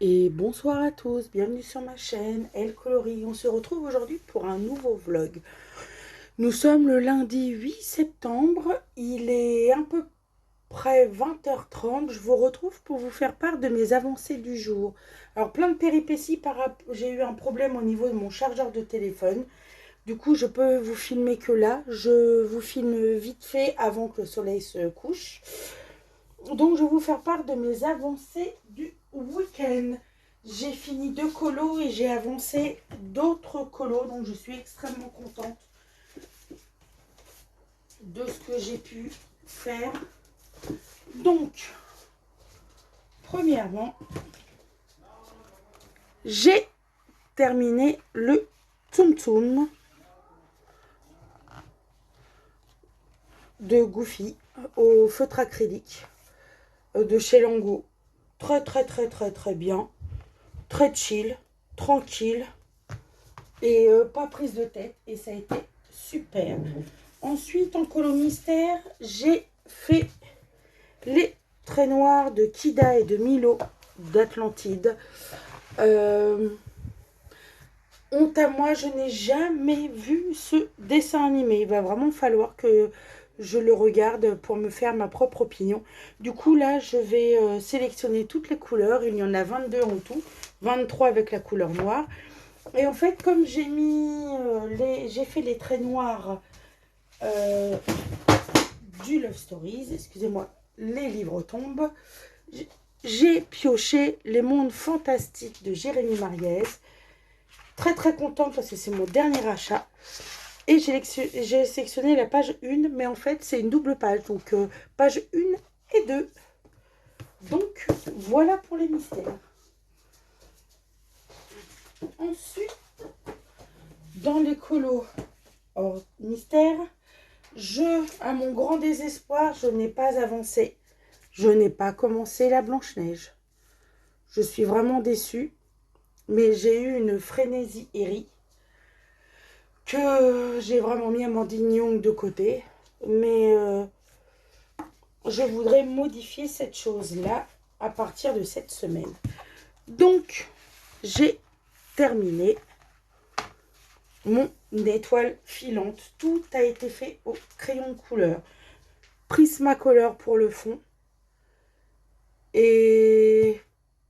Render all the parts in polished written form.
Et bonsoir à tous, bienvenue sur ma chaîne Elle Colorie. On se retrouve aujourd'hui pour un nouveau vlog. Nous sommes le lundi 8 septembre, il est à peu près 20h30. Je vous retrouve pour vous faire part de mes avancées du jour. Alors plein de péripéties, j'ai eu un problème au niveau de mon chargeur de téléphone. Du coup je peux vous filmer que là, je vous filme vite fait avant que le soleil se couche. Donc, je vais vous faire part de mes avancées du week-end. J'ai fini 2 colos et j'ai avancé d'autres colos. Donc, je suis extrêmement contente de ce que j'ai pu faire. Donc, premièrement, j'ai terminé le Tsum Tsum de Goofy au feutre acrylique de chez Lango. Très, très, très, très, très bien. Très chill, tranquille. Et pas prise de tête, et ça a été super. Ensuite, en colo mystère, j'ai fait les traits noirs de Kida et de Milo d'Atlantide. Honte à moi, je n'ai jamais vu ce dessin animé. Il va vraiment falloir que je le regarde pour me faire ma propre opinion. Du coup, là, je vais sélectionner toutes les couleurs. Il y en a 22 en tout, 23 avec la couleur noire. Et en fait, comme j'ai fait les traits noirs euh, du Love Stories, excusez-moi, les livres tombent, j'ai pioché les mondes fantastiques de Jérémy Mariès. Très très contente parce que c'est mon dernier achat. Et j'ai sélectionné la page 1, mais en fait c'est une double page, donc page 1 et 2. Donc voilà pour les mystères. Ensuite, dans les colos hors mystère, à mon grand désespoir, je n'ai pas avancé. Je n'ai pas commencé la Blanche-Neige. Je suis vraiment déçue, mais j'ai eu une frénésie Eri que j'ai vraiment mis Amandine Young de côté. Mais je voudrais modifier cette chose-là à partir de cette semaine. Donc, j'ai terminé mon étoile filante. Tout a été fait au crayon de couleur. Prismacolor pour le fond. Et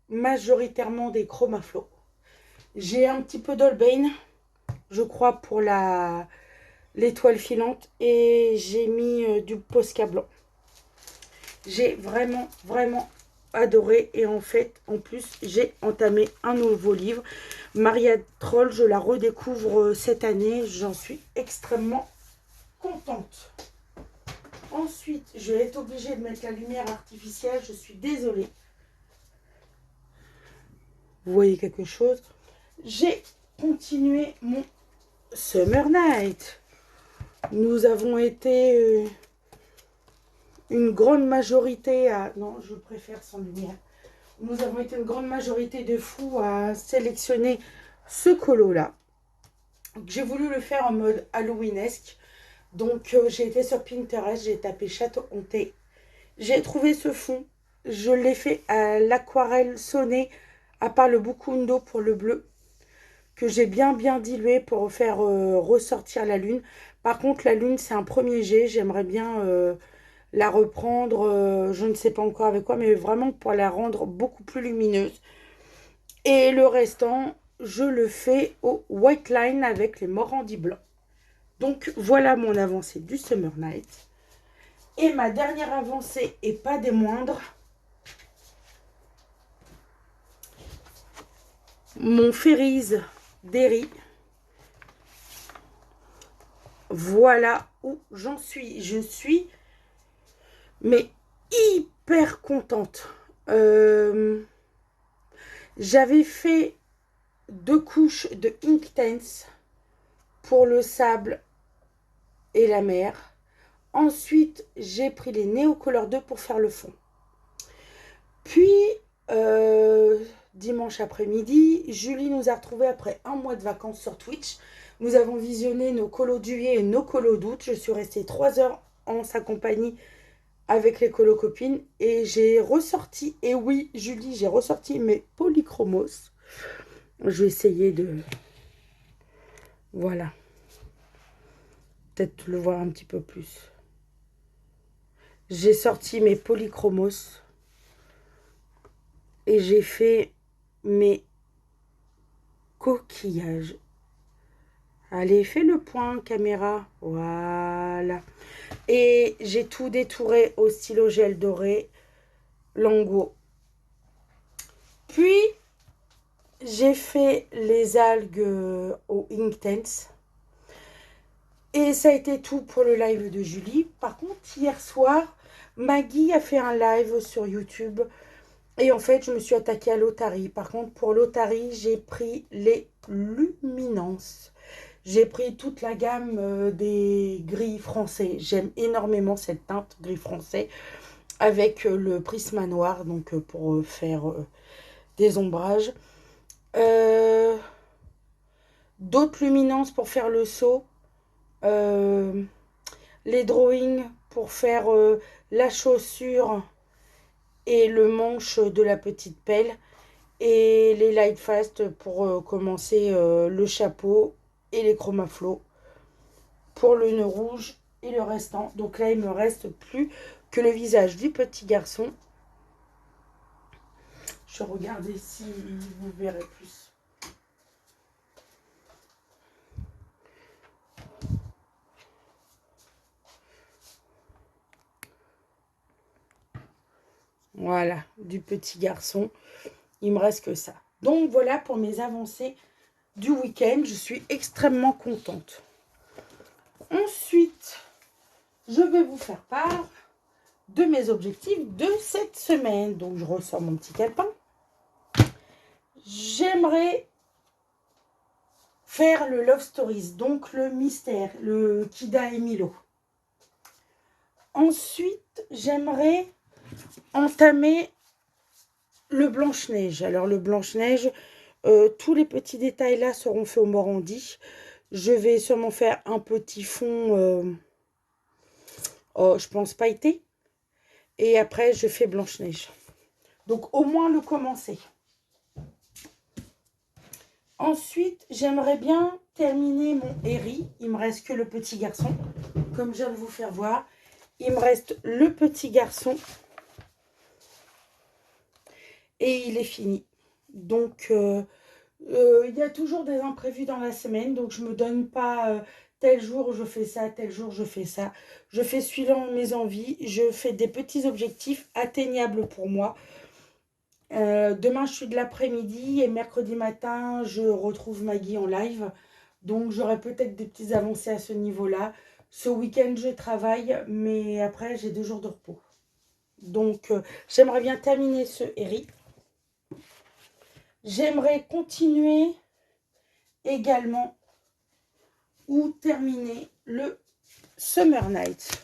majoritairement des chromaflow. J'ai un petit peu d'Holbein, je crois, pour l'étoile filante. Et j'ai mis du Posca blanc. J'ai vraiment, vraiment adoré. Et en fait, en plus, j'ai entamé un nouveau livre. Maria Troll, je la redécouvre cette année. J'en suis extrêmement contente. Ensuite, je vais être obligée de mettre la lumière artificielle. Je suis désolée. Vous voyez quelque chose? J'ai continué mon Summer Night. Nous avons été une grande majorité à... Non, je préfère sans lumière. Nous avons été une grande majorité de fous à sélectionner ce colo-là. J'ai voulu le faire en mode Halloweenesque. Donc, j'ai été sur Pinterest, j'ai tapé Château Hanté. J'ai trouvé ce fond. Je l'ai fait à l'aquarelle sonnée, à part le Bukundo pour le bleu, que j'ai bien dilué pour faire ressortir la lune. Par contre, la lune, c'est un premier jet. J'aimerais bien la reprendre, je ne sais pas encore avec quoi, mais vraiment pour la rendre beaucoup plus lumineuse. Et le restant, je le fais au white line avec les Morandi blancs. Donc, voilà mon avancée du Summer Night. Et ma dernière avancée, et pas des moindres, mon Fairies d'Eri. Voilà où j'en suis. Je suis, mais hyper contente. J'avais fait 2 couches de Inktense pour le sable et la mer. Ensuite, j'ai pris les Neocolor 2 pour faire le fond. Puis, dimanche après-midi, Julie nous a retrouvés après un mois de vacances sur Twitch. Nous avons visionné nos colos de juillet et nos colos d'août. Je suis restée 3 heures en sa compagnie avec les colocopines. Et j'ai ressorti, et oui, Julie, j'ai ressorti mes polychromos. Je vais essayer de... Voilà. Peut-être le voir un petit peu plus. J'ai sorti mes polychromos. Et j'ai fait mes coquillages. Allez, fais le point, caméra. Voilà. Et j'ai tout détouré au stylo gel doré, Lango. Puis, j'ai fait les algues au Inktense. Et ça a été tout pour le live de Julie. Par contre, hier soir, Maggie a fait un live sur YouTube. Et en fait, je me suis attaquée à l'Otari. Par contre, pour l'Otari, j'ai pris les luminances. J'ai pris toute la gamme des gris français. J'aime énormément cette teinte gris français avec le prisma noir, donc pour faire des ombrages. D'autres luminances pour faire le seau. Les drawings pour faire la chaussure et le manche de la petite pelle. Et les light fast pour commencer le chapeau et les chromaflows pour le nœud rouge et le restant. Donc là, il me reste plus que le visage du petit garçon. Je vais regarder si vous verrez plus. Voilà, du petit garçon. Il me reste que ça. Donc voilà pour mes avancées du week-end. Je suis extrêmement contente. Ensuite, je vais vous faire part de mes objectifs de cette semaine. Donc je ressors mon petit calepin. J'aimerais faire le Love Stories, donc le mystère, le Kida et Milo. Ensuite, j'aimerais entamer le Blanche-Neige. Alors le Blanche-Neige, tous les petits détails là seront faits au Morandi. Je vais sûrement faire un petit fond, je pense pailleté. Et après, je fais Blanche-Neige. Donc au moins le commencer. Ensuite, j'aimerais bien terminer mon Harry. Il me reste que le petit garçon, comme je viens de vous faire voir. Il me reste le petit garçon. Et il est fini. Donc, il y a toujours des imprévus dans la semaine. Donc, je ne me donne pas tel jour je fais ça, tel jour je fais ça. Je fais suivant mes envies. Je fais des petits objectifs atteignables pour moi. Demain, je suis de l'après-midi et mercredi matin, je retrouve Maggie en live. Donc, j'aurai peut-être des petites avancées à ce niveau-là. Ce week-end, je travaille, mais après, j'ai 2 jours de repos. Donc, j'aimerais bien terminer ce Harry. J'aimerais continuer également ou terminer le Summer Night.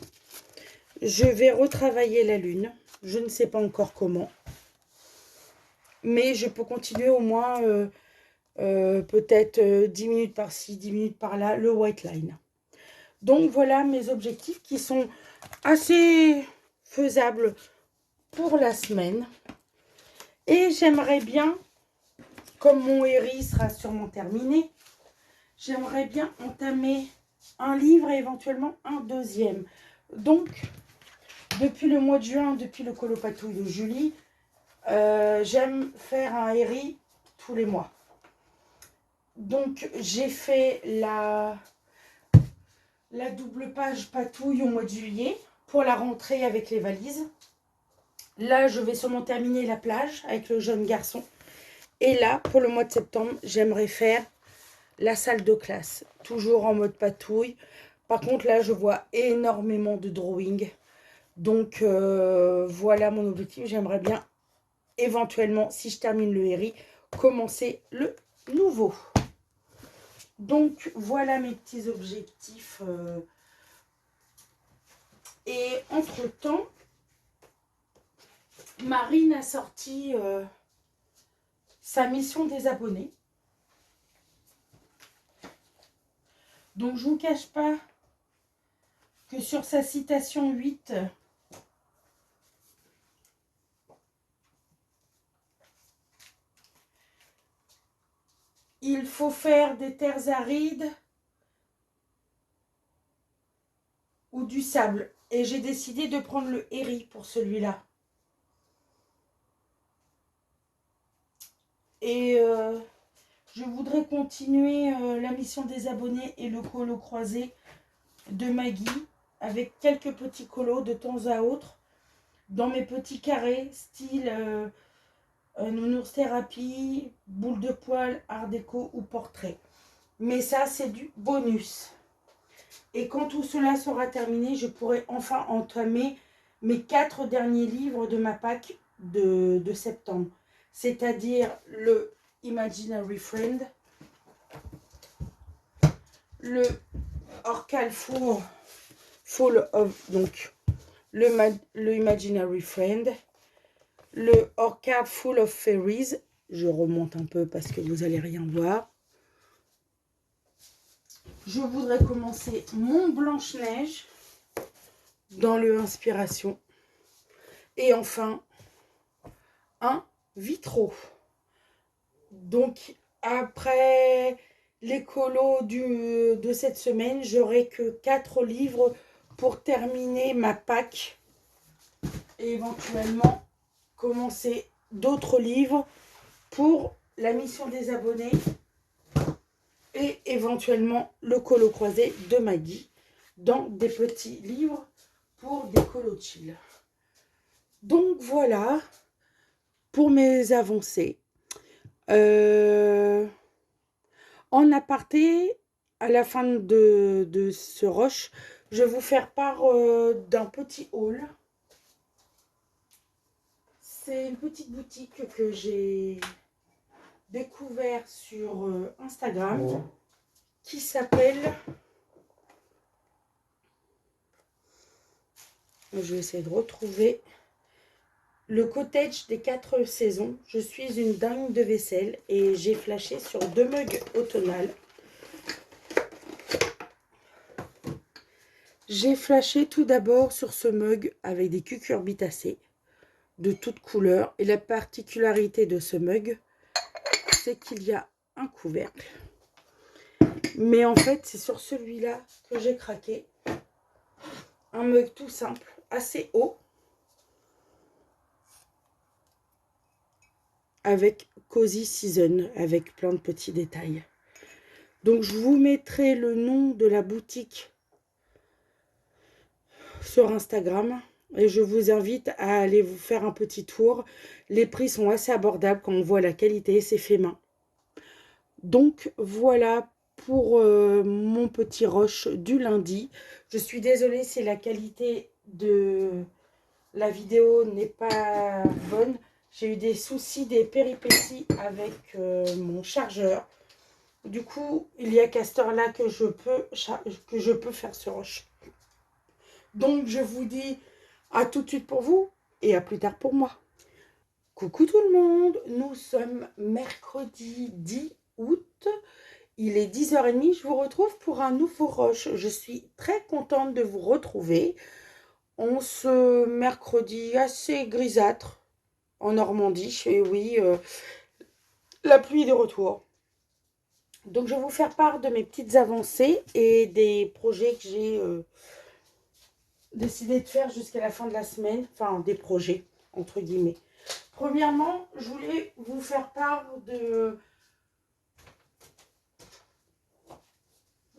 Je vais retravailler la lune. Je ne sais pas encore comment. Mais je peux continuer au moins peut-être 10 minutes par-ci, 10 minutes par-là, le white line. Donc voilà mes objectifs qui sont assez faisables pour la semaine. Et j'aimerais bien, comme mon Harry sera sûrement terminé, j'aimerais bien entamer un livre et éventuellement un deuxième. Donc, depuis le mois de juin, depuis le colopatouille de Julie, j'aime faire un Harry tous les mois. Donc, j'ai fait la double page patouille au mois de juillet pour la rentrée avec les valises. Là, je vais sûrement terminer la plage avec le jeune garçon. Et là, pour le mois de septembre, j'aimerais faire la salle de classe, toujours en mode patouille. Par contre, là, je vois énormément de drawing. Donc, voilà mon objectif. J'aimerais bien, éventuellement, si je termine le Harry, commencer le nouveau. Donc, voilà mes petits objectifs. Et entre-temps, Marine a sorti sa mission des abonnés. Donc, je ne vous cache pas que sur sa citation 8, il faut faire des terres arides ou du sable. Et j'ai décidé de prendre le Herri pour celui-là. Et je voudrais continuer la mission des abonnés et le colo croisé de Maggie avec quelques petits colos de temps à autre dans mes petits carrés style nounours thérapie, boule de poil, art déco ou portrait. Mais ça, c'est du bonus. Et quand tout cela sera terminé, je pourrai enfin entamer mes 4 derniers livres de ma PAC de septembre. C'est-à-dire le Imaginary Friend, le Orcal Full of, donc le Imaginary Friend, le Orchard Full of Fairies. Je remonte un peu parce que vous allez rien voir. Je voudrais commencer mon Blanche-Neige dans le Inspiration. Et enfin, un Vitro. Donc, après les colos de cette semaine, j'aurai que 4 livres pour terminer ma PAC. Et éventuellement, commencer d'autres livres pour la mission des abonnés et éventuellement le colo croisé de Maggie dans des petits livres pour des colos chill. Donc voilà pour mes avancées. En aparté, à la fin de ce rush, je vais vous faire part d'un petit haul. C'est une petite boutique que j'ai découvert sur Instagram qui s'appelle, je vais essayer de retrouver, le Cottage des 4 saisons. Je suis une dingue de vaisselle et j'ai flashé sur 2 mugs automnales. J'ai flashé tout d'abord sur ce mug avec des cucurbitacées de toutes couleurs. Et la particularité de ce mug, c'est qu'il y a un couvercle. Mais en fait, c'est sur celui-là que j'ai craqué. Un mug tout simple, assez haut. Avec Cozy Season, avec plein de petits détails. Donc, je vous mettrai le nom de la boutique sur Instagram. Et je vous invite à aller vous faire un petit tour. Les prix sont assez abordables quand on voit la qualité, c'est fait main. Donc voilà pour mon petit rush du lundi. Je suis désolée si la qualité de la vidéo n'est pas bonne. J'ai eu des soucis, des péripéties avec mon chargeur. Du coup, il y a qu'à cette heure-là que je peux faire ce rush. Donc je vous dis à tout de suite pour vous et à plus tard pour moi. Coucou tout le monde, nous sommes mercredi 10 août. Il est 10h30, je vous retrouve pour un nouveau rush. Je suis très contente de vous retrouver. On ce mercredi assez grisâtre en Normandie. Et oui, la pluie est de retour. Donc, je vais vous faire part de mes petites avancées et des projets que j'ai décidé de faire jusqu'à la fin de la semaine. Enfin, des projets, entre guillemets. Premièrement, je voulais vous faire part de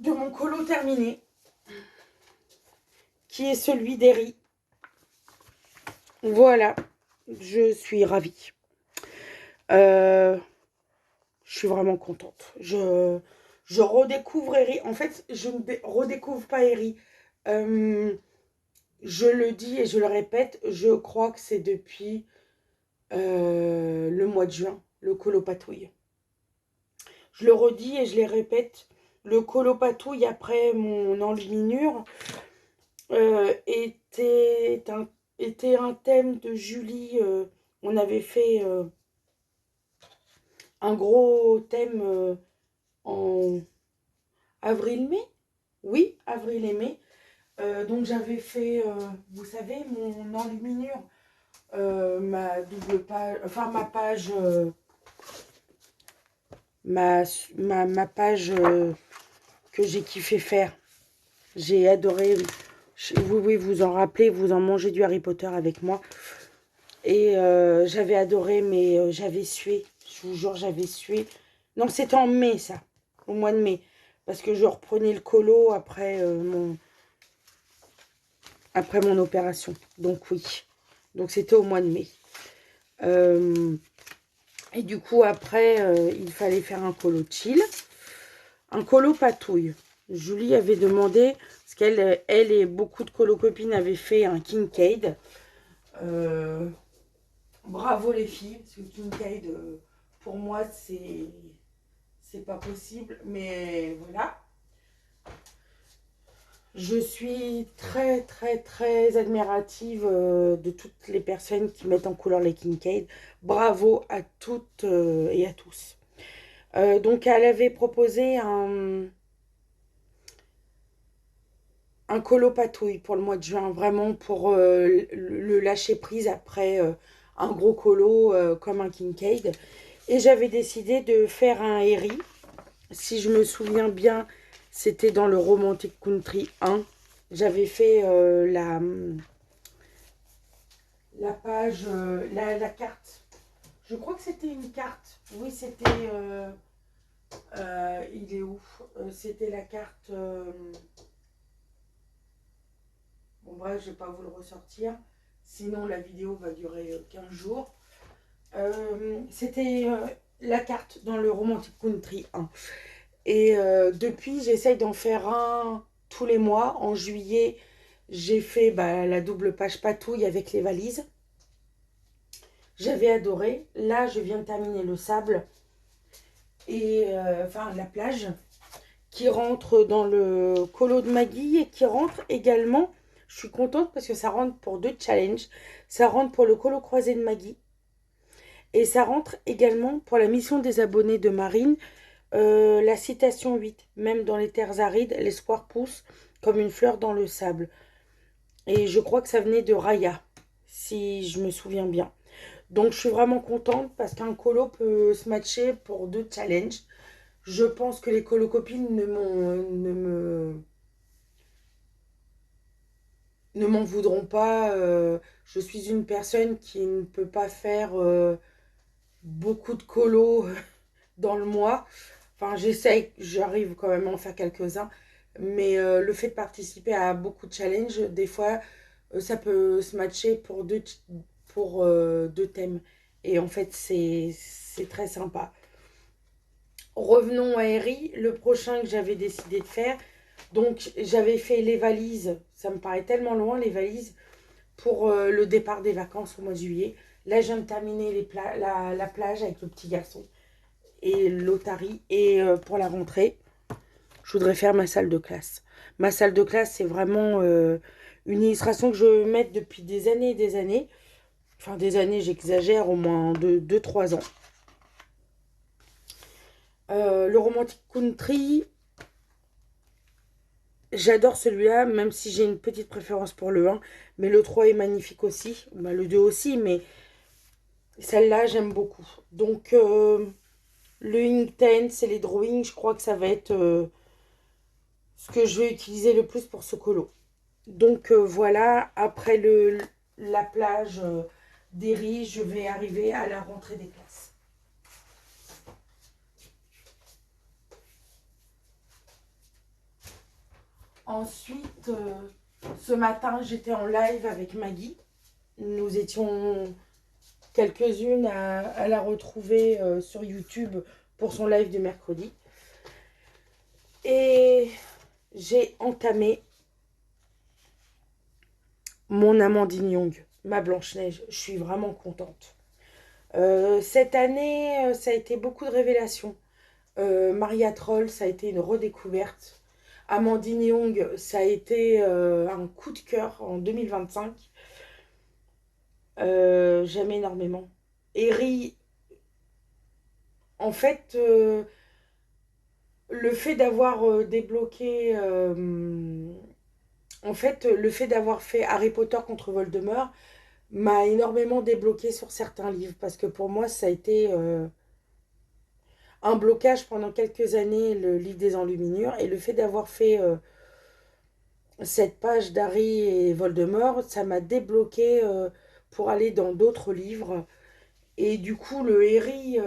mon colo terminé, qui est celui d'Herri. Voilà, je suis ravie. Je suis vraiment contente. Je redécouvre Herri. En fait, je ne redécouvre pas Herri. Je le dis et je le répète, je crois que c'est depuis le mois de juin, le colopatouille. Je le redis et je les répète, le colopatouille après mon enluminure était un thème de Julie. On avait fait un gros thème en avril-mai. Oui, avril et mai. Donc j'avais fait, vous savez, mon enluminure, ma double page, enfin ma ma page que j'ai kiffé faire. J'ai adoré. Oui, vous en rappelez, vous en mangez du Harry Potter avec moi. Et j'avais adoré, mais j'avais sué. Je vous jure, j'avais sué. Non, c'était en mai, ça. Au mois de mai. Parce que je reprenais le colo après mon opération. Donc oui. Donc c'était au mois de mai. Et du coup, après, il fallait faire un colo chill. Un colo patouille. Julie avait demandé, parce qu'elle elle et beaucoup de colo-copines avaient fait un Kincaid. Bravo les filles, parce que Kincaid, pour moi, c'est pas possible. Mais voilà. Je suis très, très, très admirative de toutes les personnes qui mettent en couleur les Kincaid. Bravo à toutes et à tous. Donc, elle avait proposé un colo patouille pour le mois de juin, vraiment pour le lâcher prise après un gros colo comme un Kincaid. Et j'avais décidé de faire un Herry. Si je me souviens bien, c'était dans le Romantic Country 1. J'avais fait la page, la carte. Je crois que c'était une carte. Oui, c'était... il est où? C'était la carte... bon, bref, je ne vais pas vous le ressortir. Sinon, la vidéo va durer 15 jours. C'était la carte dans le Romantic Country 1. Et depuis, j'essaye d'en faire un tous les mois. En juillet, j'ai fait la double page patouille avec les valises. J'avais adoré. Là, je viens de terminer le sable. Et enfin, la plage. Qui rentre dans le colo de Maggie. Et qui rentre également. Je suis contente parce que ça rentre pour 2 challenges. Ça rentre pour le colo croisé de Maggie. Et ça rentre également pour la mission des abonnés de Marine. La citation 8. Même dans les terres arides, l'espoir pousse comme une fleur dans le sable. Et je crois que ça venait de Raya, si je me souviens bien. Donc je suis vraiment contente parce qu'un colo peut se matcher pour 2 challenges. Je pense que les colocopines ne m'en voudront pas. Je suis une personne qui ne peut pas faire beaucoup de colos dans le mois. Enfin, j'essaye, j'arrive quand même à en faire quelques-uns. Mais le fait de participer à beaucoup de challenges, des fois, ça peut se matcher pour deux thèmes. Et en fait, c'est très sympa. Revenons à Harry, le prochain que j'avais décidé de faire. Donc, j'avais fait les valises. Ça me paraît tellement loin, les valises, pour le départ des vacances au mois de juillet. Là, je viens de terminer la plage avec le petit garçon et l'Otari. Et pour la rentrée, je voudrais faire ma salle de classe. Ma salle de classe, c'est vraiment une illustration que je veux mettre depuis des années et des années. Enfin, des années, j'exagère, au moins 2-3 ans. Le Romantic Country, j'adore celui-là, même si j'ai une petite préférence pour le 1. Mais le 3 est magnifique aussi. Le 2 aussi, mais celle-là, j'aime beaucoup. Donc, le Inktense et les drawings, je crois que ça va être ce que je vais utiliser le plus pour ce colo. Donc voilà, après la plage d'Héry, je vais arriver à la rentrée des classes. Ensuite, ce matin, j'étais en live avec Maggie. Nous étions quelques-unes à la retrouver sur YouTube pour son live du mercredi. Et j'ai entamé mon Amandine Young, ma Blanche-Neige. Je suis vraiment contente. Cette année, ça a été beaucoup de révélations. Maria Troll, ça a été une redécouverte. Amandine Young, ça a été un coup de cœur en 2025. J'aime énormément. Eri, en fait, le fait d'avoir débloqué... en fait, le fait d'avoir fait Harry Potter contre Voldemort m'a énormément débloqué sur certains livres. Parce que pour moi, ça a été un blocage pendant quelques années, le livre des enluminures. Et le fait d'avoir fait cette page d'Harry et Voldemort, ça m'a débloqué pour aller dans d'autres livres. Et du coup, le Harry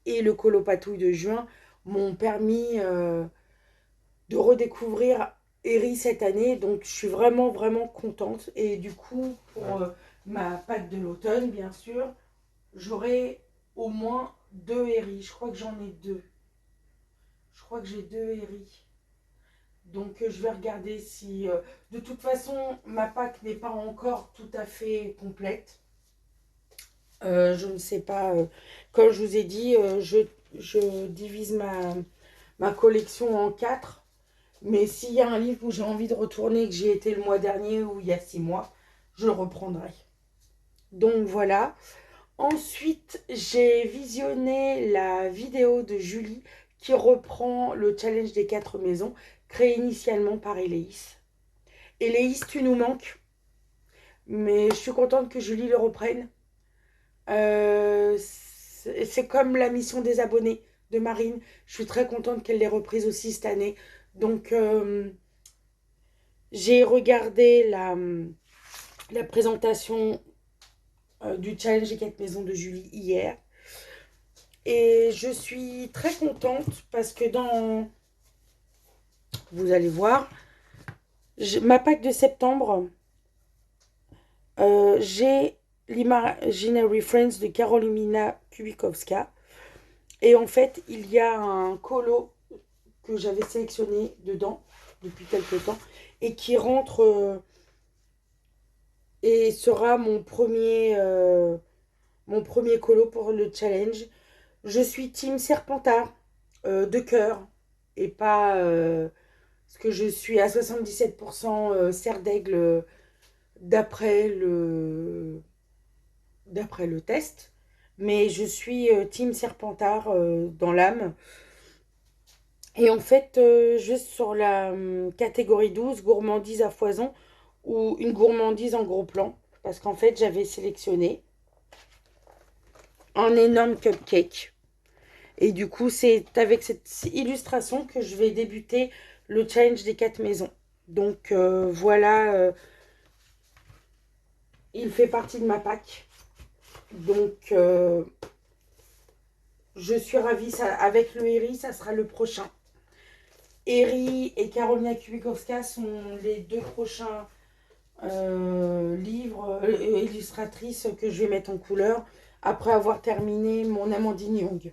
et le Colopatouille de juin m'ont permis de redécouvrir Harry cette année. Donc, je suis vraiment, vraiment contente. Et du coup, pour ma Pâques de l'automne, bien sûr, j'aurai au moins 2 Harry. Je crois que j'en ai 2. Je crois que j'ai 2 Harry. Donc, je vais regarder si... de toute façon, ma Pâques n'est pas encore tout à fait complète. Je ne sais pas. Comme je vous ai dit, je divise ma collection en 4. Mais s'il y a un livre où j'ai envie de retourner, que j'y étais le mois dernier ou il y a 6 mois, je le reprendrai. Donc voilà. Ensuite, j'ai visionné la vidéo de Julie qui reprend le challenge des 4 maisons, créé initialement par Éléis. Éléis, tu nous manques, mais je suis contente que Julie le reprenne. C'est comme la mission des abonnés de Marine. Je suis très contente qu'elle l'ait reprise aussi cette année. Donc, j'ai regardé la présentation du challenge des 4 maisons de Julie hier. Et je suis très contente parce que vous allez voir, ma Pâques de septembre, j'ai l'Imaginary Friends de Karolina Kubikowska. Et en fait, il y a un colo que j'avais sélectionné dedans depuis quelques temps et qui rentre et sera mon premier colo pour le challenge. Je suis team Serpentard de cœur et pas parce que je suis à 77% serre d'aigle d'après le test. Mais je suis team Serpentard dans l'âme. Et en fait, juste sur la catégorie 12, gourmandise à foison ou une gourmandise en gros plan. Parce qu'en fait, j'avais sélectionné un énorme cupcake. Et du coup, c'est avec cette illustration que je vais débuter le challenge des 4 maisons. Donc voilà, il fait partie de ma Pâques. Donc je suis ravie. Avec le Harry, ça sera le prochain. Harry et Karolina Kubikowska sont les 2 prochains livres illustratrices que je vais mettre en couleur après avoir terminé mon Amandine Young.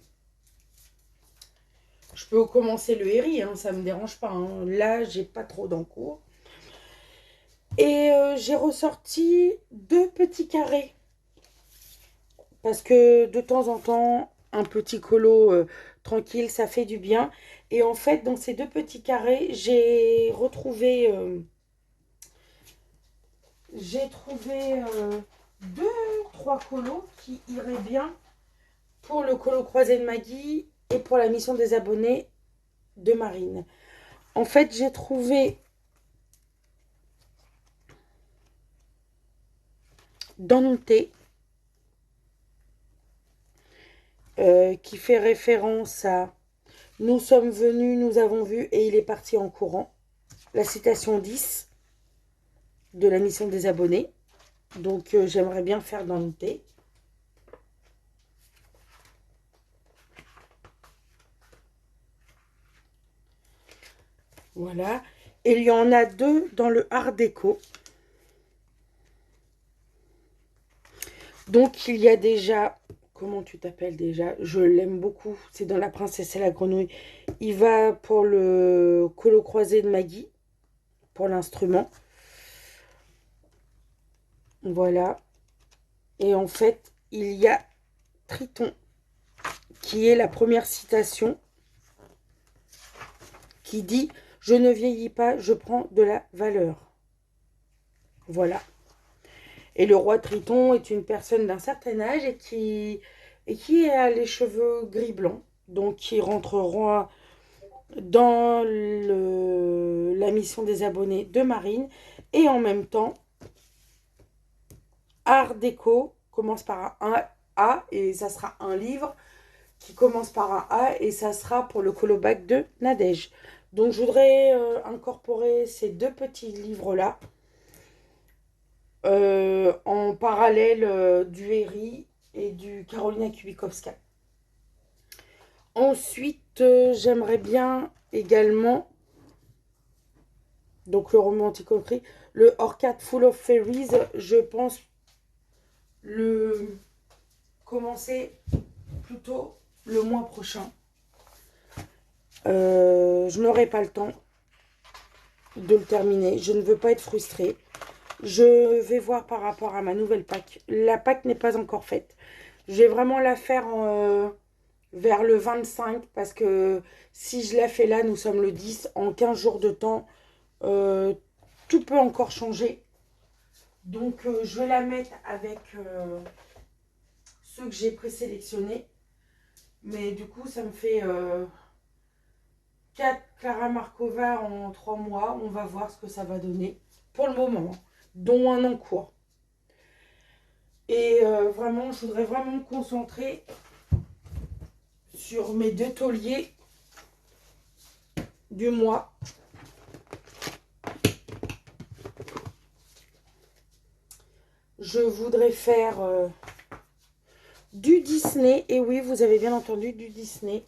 Je peux commencer le Harry, hein, ça me dérange pas. Hein. Là, j'ai pas trop d'encours. Et j'ai ressorti 2 petits carrés. Parce que de temps en temps, un petit colo tranquille, ça fait du bien. Et en fait, dans ces 2 petits carrés, j'ai trouvé 2-3 colos qui iraient bien pour le colo croisé de Maggie et pour la mission des abonnés de Marine. En fait, j'ai trouvé Dante qui fait référence à nous sommes venus, nous avons vu et il est parti en courant. La citation 10 de la mission des abonnés. Donc j'aimerais bien faire Dante. Voilà. Et il y en a 2 dans le Art déco. Donc il y a déjà... Comment tu t'appelles déjà? Je l'aime beaucoup. C'est dans La Princesse et la Grenouille. Il va pour le colo croisé de Maggie. Pour l'instrument. Voilà. Et en fait, il y a Triton. Qui est la première citation. Qui dit... Je ne vieillis pas, je prends de la valeur. Voilà. Et le roi Triton est une personne d'un certain âge et qui a les cheveux gris-blanc. Donc, qui rentrera dans la mission des abonnés de Marine. Et en même temps, Art déco commence par un A et ça sera un livre qui commence par un A et ça sera pour le colobac de Nadège. Donc je voudrais incorporer ces deux petits livres-là en parallèle du Herri et du Karolina Kubikowska. Ensuite, j'aimerais bien également, donc le romantique compris, le Orchard Full of Fairies, je pense le commencer plutôt le mois prochain. Je n'aurai pas le temps de le terminer. Je ne veux pas être frustrée. Je vais voir par rapport à ma nouvelle pack. La pack n'est pas encore faite. Je vais vraiment la faire vers le 25 parce que si je la fais là, nous sommes le 10. En 15 jours de temps, tout peut encore changer. Donc, je vais la mettre avec ceux que j'ai présélectionnés. Mais du coup, ça me fait 4 Clara Markova en 3 mois. On va voir ce que ça va donner pour le moment, dont un en cours. Et vraiment, je voudrais vraiment me concentrer sur mes 2 tauliers du mois. Je voudrais faire du Disney. Et oui, vous avez bien entendu, du Disney.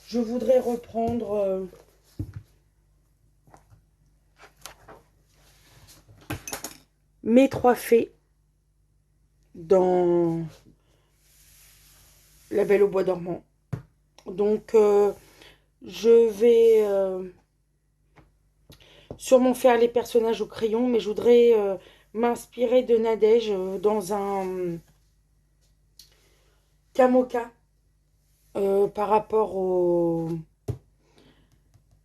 Je voudrais reprendre mes 3 fées dans La Belle au Bois dormant. Donc, je vais sûrement faire les personnages au crayon, mais je voudrais m'inspirer de Nadège dans un Kamoka par rapport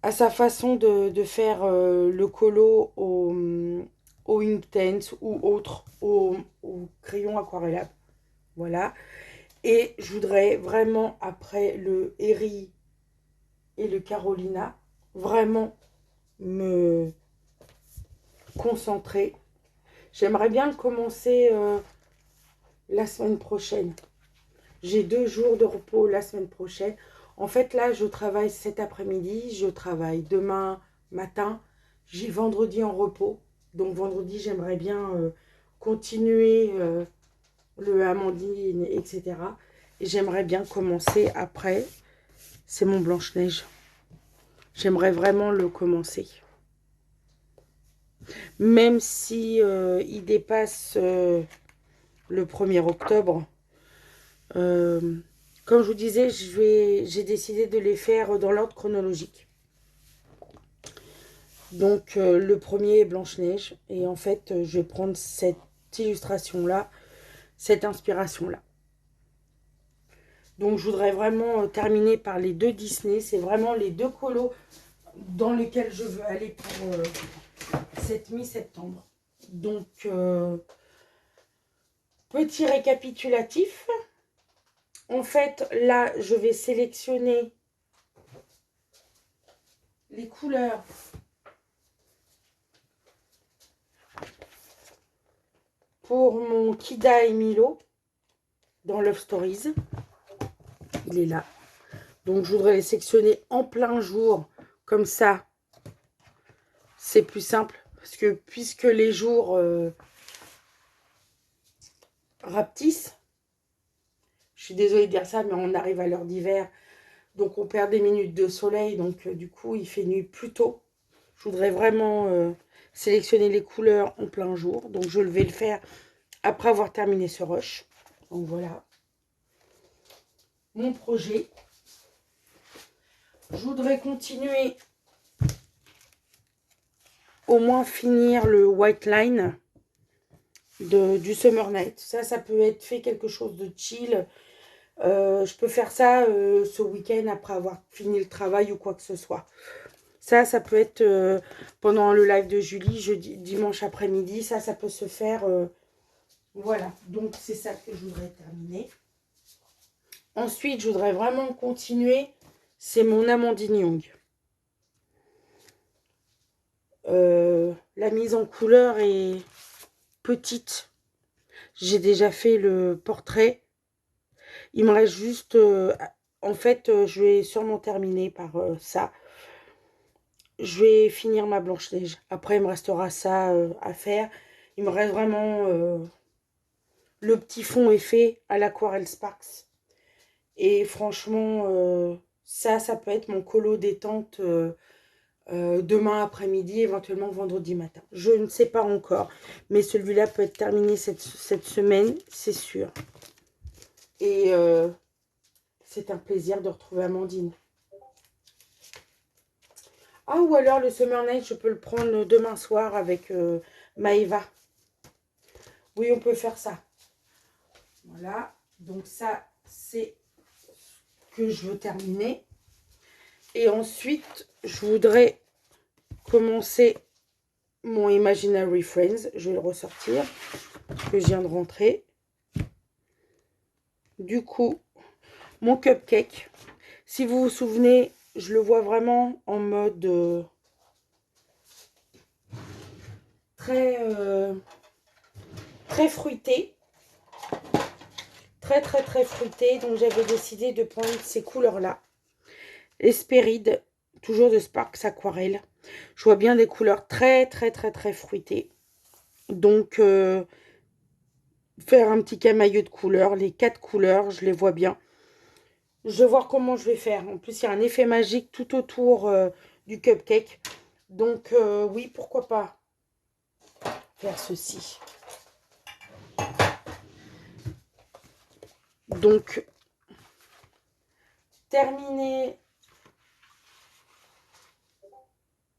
à sa façon de faire le colo au Inktense ou autre, au crayon aquarellable. Voilà. Et je voudrais vraiment, après le Herri et le Karolina, vraiment me concentrer. J'aimerais bien le commencer la semaine prochaine. J'ai 2 jours de repos la semaine prochaine. En fait, là, je travaille cet après-midi. Je travaille demain matin. J'ai vendredi en repos. Donc, vendredi, j'aimerais bien continuer le Amandine, etc. Et j'aimerais bien commencer après. C'est mon Blanche-Neige. J'aimerais vraiment le commencer. Même si il dépasse le 1er octobre. Comme je vous disais, j'ai décidé de les faire dans l'ordre chronologique. Donc le premier est Blanche-Neige. Et en fait, je vais prendre cette illustration-là, cette inspiration-là. Donc je voudrais vraiment terminer par les 2 Disney. C'est vraiment les 2 colos dans lesquels je veux aller pour cette mi-septembre. Donc petit récapitulatif. En fait, là, je vais sélectionner les couleurs pour mon Kida et Milo dans Love Stories. Il est là. Donc, je voudrais les sélectionner en plein jour. Comme ça, c'est plus simple. Parce que puisque les jours rapetissent, je suis désolée de dire ça, mais on arrive à l'heure d'hiver. Donc, on perd des minutes de soleil. Donc, du coup, il fait nuit plus tôt. Je voudrais vraiment sélectionner les couleurs en plein jour. Donc, je vais le faire après avoir terminé ce rush. Donc, voilà. Mon projet. Je voudrais continuer au moins finir le white line du Summer Night. Ça peut être fait quelque chose de chill. Je peux faire ça ce week-end après avoir fini le travail ou quoi que ce soit. Ça peut être pendant le live de Julie, dimanche après-midi. Ça peut se faire. Voilà, donc c'est ça que je voudrais terminer. Ensuite, je voudrais vraiment continuer. C'est mon Amandine Young. La mise en couleur est petite. J'ai déjà fait le portrait. Il me reste juste en fait, je vais sûrement terminer par ça. Je vais finir ma Blanche-Neige. Après, il me restera ça à faire. Il me reste vraiment le petit fond est fait à l'aquarelle Sparks. Et franchement, ça peut être mon colo détente demain après-midi, éventuellement vendredi matin. Je ne sais pas encore, mais celui-là peut être terminé cette semaine, c'est sûr. Et c'est un plaisir de retrouver Amandine. Ah, ou alors le Summer Night, je peux le prendre demain soir avec Maëva. Oui, on peut faire ça. Voilà, donc ça, c'est ce que je veux terminer. Et ensuite, je voudrais commencer mon Imaginary Friends. Je vais le ressortir, que je viens de rentrer. Du coup, mon cupcake. Si vous vous souvenez, je le vois vraiment en mode très fruité. Très fruité. Donc, j'avais décidé de prendre ces couleurs-là. Hespéride, toujours de Sparks Aquarelle. Je vois bien des couleurs très fruitées. Donc, faire un petit camailleux de couleurs. Les 4 couleurs, je les vois bien. Je vais voir comment je vais faire. En plus, il y a un effet magique tout autour du cupcake. Donc, oui, pourquoi pas faire ceci. Donc, terminer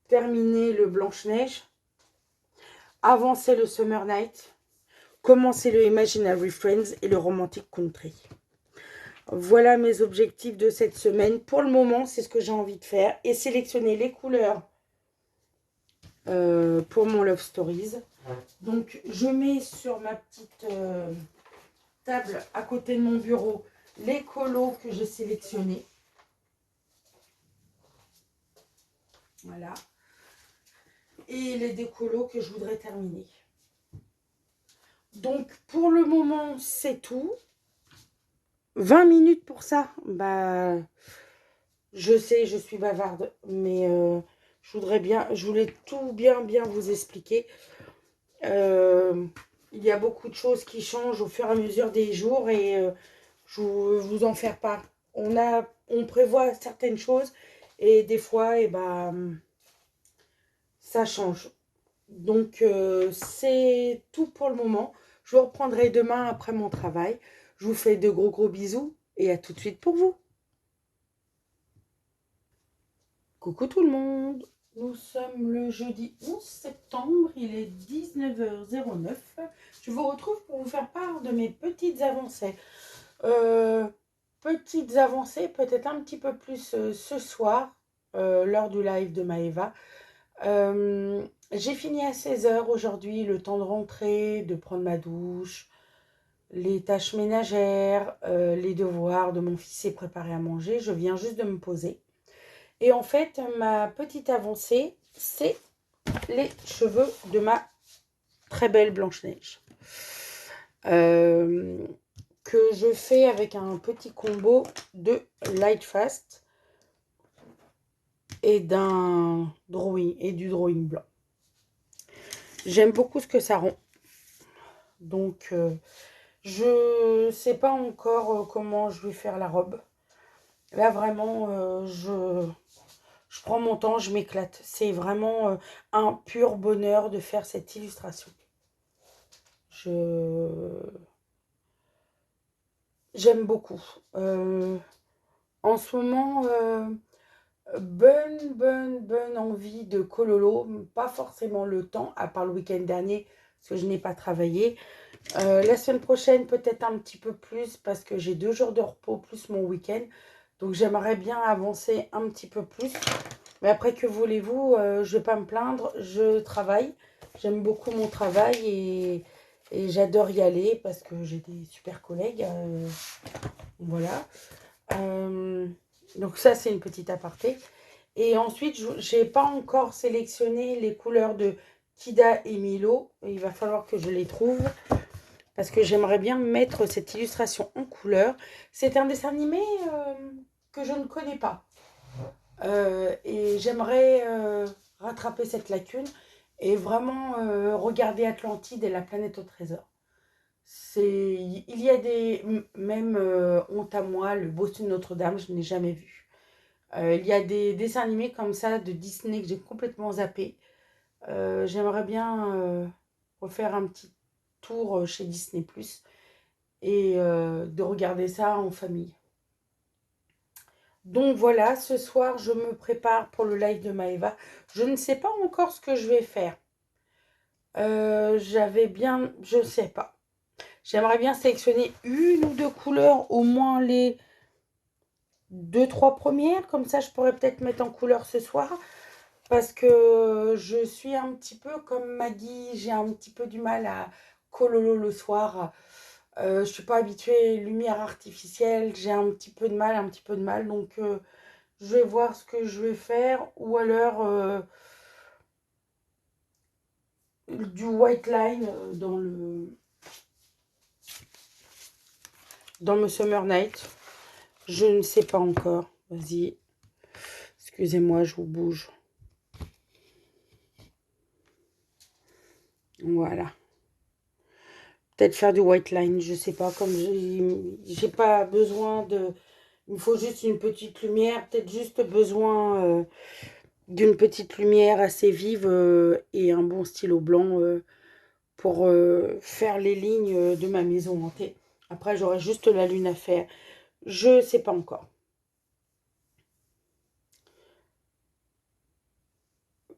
le Blanche-Neige. Avancer le Summer Night. Commencer le Imaginary Friends et le Romantic Country. Voilà mes objectifs de cette semaine. Pour le moment, c'est ce que j'ai envie de faire. Et sélectionner les couleurs pour mon Love Stories. Donc, je mets sur ma petite table à côté de mon bureau les colos que j'ai sélectionnés. Voilà. Et les décolos que je voudrais terminer. Donc, pour le moment, c'est tout. 20 minutes pour ça. Bah, je sais, je suis bavarde, mais je voulais tout bien vous expliquer. Il y a beaucoup de choses qui changent au fur et à mesure des jours et je vous en faire part. On prévoit certaines choses et des fois, ça change. Donc, c'est tout pour le moment. Je vous reprendrai demain après mon travail. Je vous fais de gros bisous et à tout de suite pour vous. Coucou tout le monde. Nous sommes le jeudi 11 septembre. Il est 19h09. Je vous retrouve pour vous faire part de mes petites avancées. Petites avancées, peut-être un petit peu plus ce soir, lors du live de Maëva. J'ai fini à 16h aujourd'hui, le temps de rentrer, de prendre ma douche, les tâches ménagères, les devoirs de mon fils et préparer à manger. Je viens juste de me poser. Et en fait, ma petite avancée, c'est les cheveux de ma très belle Blanche-Neige. Que je fais avec un petit combo de Light Fast et du drawing blanc. J'aime beaucoup ce que ça rend. Donc, je sais pas encore comment je vais faire la robe. Là, vraiment, je prends mon temps, je m'éclate. C'est vraiment un pur bonheur de faire cette illustration. J'aime beaucoup. En ce moment, bonne envie de cololo. Pas forcément le temps, à part le week-end dernier, parce que je n'ai pas travaillé. La semaine prochaine, peut-être un petit peu plus, parce que j'ai 2 jours de repos, plus mon week-end. Donc, j'aimerais bien avancer un petit peu plus. Mais après, que voulez-vous, je ne vais pas me plaindre. Je travaille. J'aime beaucoup mon travail et j'adore y aller parce que j'ai des super collègues. Voilà. Donc ça, c'est une petite aparté. Et ensuite, je n'ai pas encore sélectionné les couleurs de Kida et Milo. Il va falloir que je les trouve. parce que j'aimerais bien mettre cette illustration en couleur. C'est un dessin animé que je ne connais pas. Et j'aimerais rattraper cette lacune et vraiment regarder Atlantide et la planète au trésor. Il y a des, même Honte à moi, le Bossu de Notre-Dame, je n'ai jamais vu. Il y a des dessins animés comme ça de Disney que j'ai complètement zappé. J'aimerais bien refaire un petit tour chez Disney Plus et de regarder ça en famille. Donc voilà, ce soir, je me prépare pour le live de Maëva. Je ne sais pas encore ce que je vais faire. Je sais pas. J'aimerais bien sélectionner une ou deux couleurs, au moins les deux, trois premières. Comme ça, je pourrais peut-être mettre en couleur ce soir. Parce que je suis un petit peu comme Maggie, j'ai un petit peu du mal à cololo le soir. Je suis pas habituée lumière artificielle, j'ai un petit peu de mal, un petit peu de mal. Donc je vais voir ce que je vais faire. Ou alors du white line dans le Summer Night. Je ne sais pas encore. Vas-y. Excusez-moi, je vous bouge. Voilà. Peut-être faire du white line, je sais pas. Comme j'ai pas besoin de... Il me faut juste une petite lumière. Peut-être juste besoin d'une petite lumière assez vive et un bon stylo blanc pour faire les lignes de ma maison hantée. Après, j'aurai juste la lune à faire. Je sais pas encore.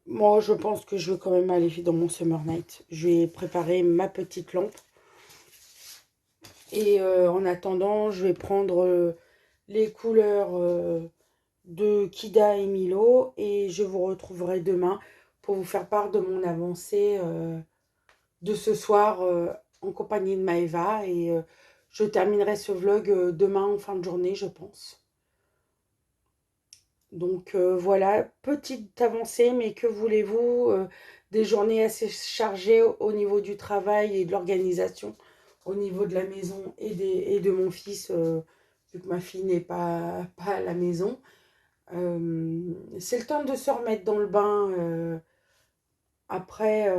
Moi, je pense que je vais quand même aller dans mon Summer Night. Je vais préparer ma petite lampe. Et en attendant, je vais prendre les couleurs de Kida et Milo. Et je vous retrouverai demain pour vous faire part de mon avancée de ce soir en compagnie de Maëva. Et je terminerai ce vlog demain en fin de journée, je pense. Donc voilà, petite avancée, mais que voulez-vous, des journées assez chargées au niveau du travail et de l'organisation, au niveau de la maison et de mon fils, vu que ma fille n'est pas à la maison. C'est le temps de se remettre dans le bain après,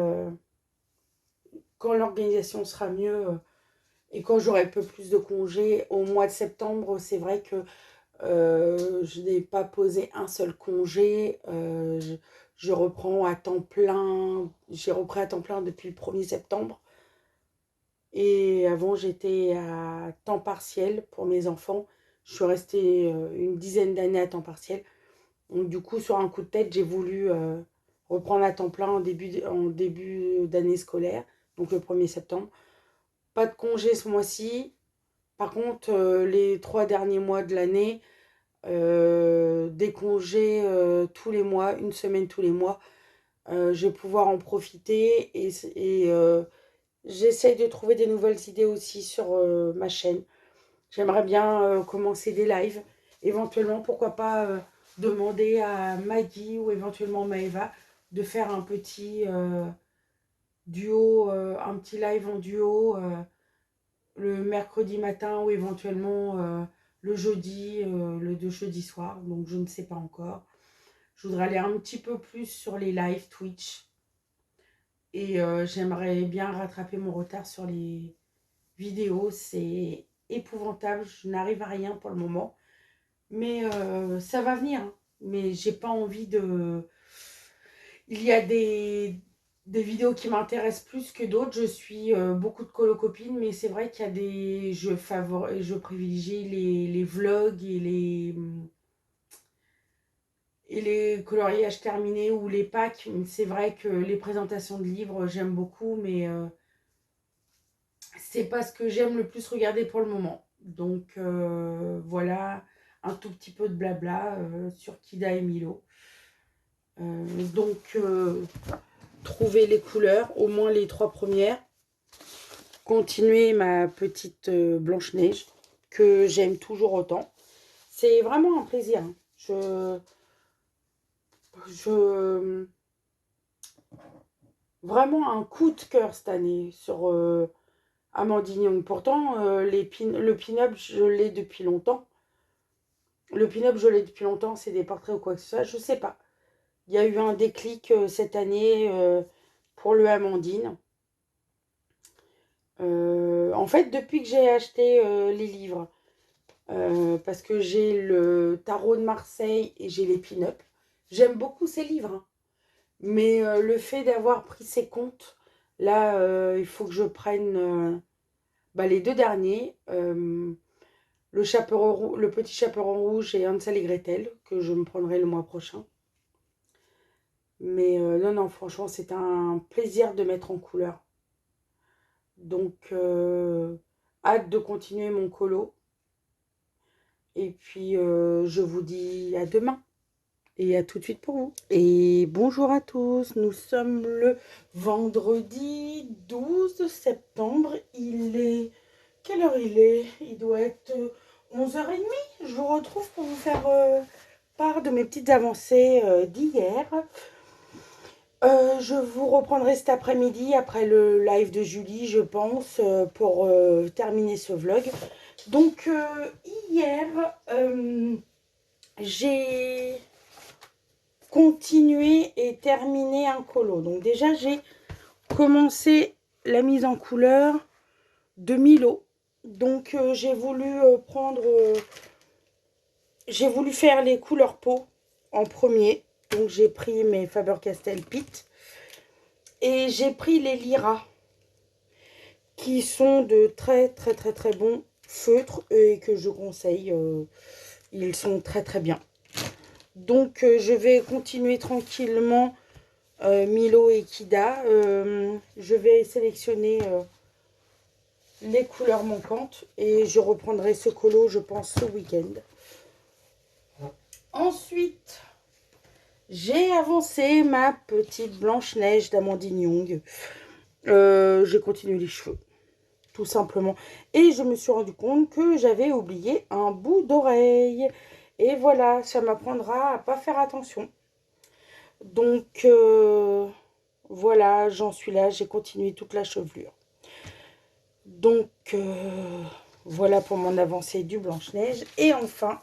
quand l'organisation sera mieux et quand j'aurai un peu plus de congés. Au mois de septembre, c'est vrai que je n'ai pas posé un seul congé. Je reprends à temps plein. J'ai repris à temps plein depuis le 1er septembre. Et avant, j'étais à temps partiel pour mes enfants. Je suis restée une dizaine d'années à temps partiel. Donc, du coup, sur un coup de tête, j'ai voulu reprendre à temps plein en début d'année scolaire, donc le 1er septembre. Pas de congé ce mois-ci. Par contre, les 3 derniers mois de l'année, des congés tous les mois, une semaine tous les mois. Je vais pouvoir en profiter et j'essaye de trouver des nouvelles idées aussi sur ma chaîne. J'aimerais bien commencer des lives. Éventuellement, pourquoi pas demander à Maggie ou éventuellement Maëva de faire un petit duo, un petit live en duo le mercredi matin ou éventuellement le jeudi, le jeudi soir. Donc je ne sais pas encore. Je voudrais aller un petit peu plus sur les lives Twitch. Et j'aimerais bien rattraper mon retard sur les vidéos. C'est épouvantable. Je n'arrive à rien pour le moment. Mais ça va venir. Hein. Mais j'ai pas envie de... Il y a des vidéos qui m'intéressent plus que d'autres. Je suis beaucoup de colocopines, mais c'est vrai qu'il y a des... Je privilégie les vlogs et les coloriages terminés ou les packs. C'est vrai que les présentations de livres, j'aime beaucoup, mais c'est pas ce que j'aime le plus regarder pour le moment. Donc voilà, un tout petit peu de blabla sur Kida et Milo. Donc trouver les couleurs, au moins les 3 premières. Continuer ma petite Blanche-Neige, que j'aime toujours autant. C'est vraiment un plaisir. Hein. Vraiment un coup de cœur cette année sur Amandine Young. Pourtant, le pin-up, je l'ai depuis longtemps. Le pin-up, je l'ai depuis longtemps, c'est des portraits ou quoi que ce soit, je sais pas. Il y a eu un déclic cette année pour le Amandine. En fait, depuis que j'ai acheté les livres, parce que j'ai le Tarot de Marseille et j'ai les pin-up, j'aime beaucoup ces livres. Hein. Mais le fait d'avoir pris ces comptes, là, il faut que je prenne les deux derniers. Le petit chaperon rouge et Hansel et Gretel, que je me prendrai le mois prochain. Mais non, non, franchement, c'est un plaisir de mettre en couleur. Donc, hâte de continuer mon colo. Et puis, je vous dis à demain. Et à tout de suite pour vous. Et bonjour à tous. Nous sommes le vendredi 12 septembre. Il est... Quelle heure il est? Il doit être 11h30. Je vous retrouve pour vous faire part de mes petites avancées d'hier. Je vous reprendrai cet après-midi, après le live de Julie, je pense, pour terminer ce vlog. Donc, hier, j'ai continué et terminé un colo. Donc, déjà, j'ai commencé la mise en couleur de Milo. Donc, j'ai voulu j'ai voulu faire les couleurs peau en premier. Donc, j'ai pris mes Faber-Castell Pitt. Et j'ai pris les Lyra, qui sont de très bons feutres et que je conseille. Ils sont très bien. Donc, je vais continuer tranquillement Milo et Kida. Je vais sélectionner les couleurs manquantes et je reprendrai ce colo, je pense, ce week-end. Ensuite, j'ai avancé ma petite Blanche-Neige d'Amandine Young. J'ai continué les cheveux, tout simplement. Et je me suis rendu compte que j'avais oublié un bout d'oreille. Et voilà, ça m'apprendra à pas faire attention. Donc, voilà, j'en suis là. J'ai continué toute la chevelure. Donc, voilà pour mon avancée du Blanche-Neige. Et enfin,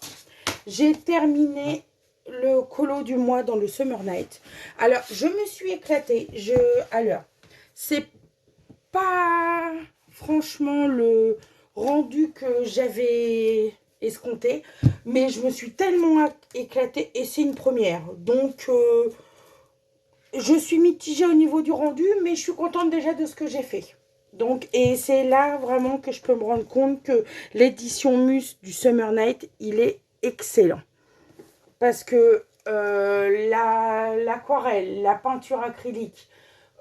j'ai terminé le colo du mois dans le Summer Night. Alors, je me suis éclatée. Alors, c'est pas franchement le rendu que j'avais escompté, mais je me suis tellement éclatée et c'est une première. Donc, je suis mitigée au niveau du rendu, mais je suis contente déjà de ce que j'ai fait. Donc, et c'est là vraiment que je peux me rendre compte que l'édition Mus du Summer Night, il est excellent. Parce que l'aquarelle, la peinture acrylique,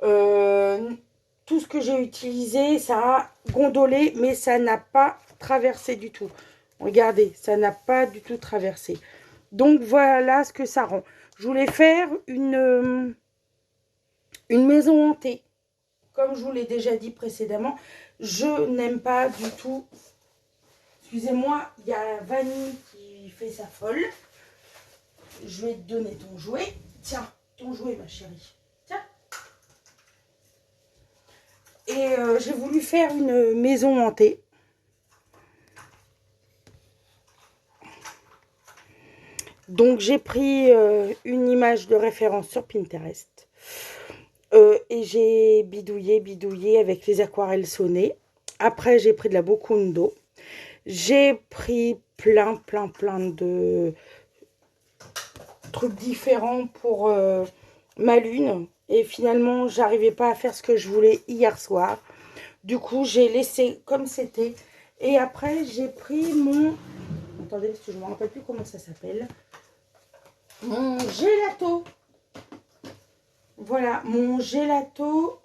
tout ce que j'ai utilisé, ça a gondolé, mais ça n'a pas traversé du tout. Regardez, ça n'a pas du tout traversé. Donc, voilà ce que ça rend. Je voulais faire une maison hantée. Comme je vous l'ai déjà dit précédemment, je n'aime pas du tout... Excusez-moi, il y a Vanille qui fait sa folle. Je vais te donner ton jouet. Tiens, ton jouet, ma chérie. Tiens. Et j'ai voulu faire une maison hantée. Donc, j'ai pris une image de référence sur Pinterest. Et j'ai bidouillé avec les aquarelles sonnées. Après, j'ai pris de la Bokundo. J'ai pris plein de trucs différents pour ma lune. Et finalement, j'arrivais pas à faire ce que je voulais hier soir. Du coup, j'ai laissé comme c'était. Et après, j'ai pris mon... Attendez, parce que je ne me rappelle plus comment ça s'appelle. Mon gelato. Voilà, mon gelato.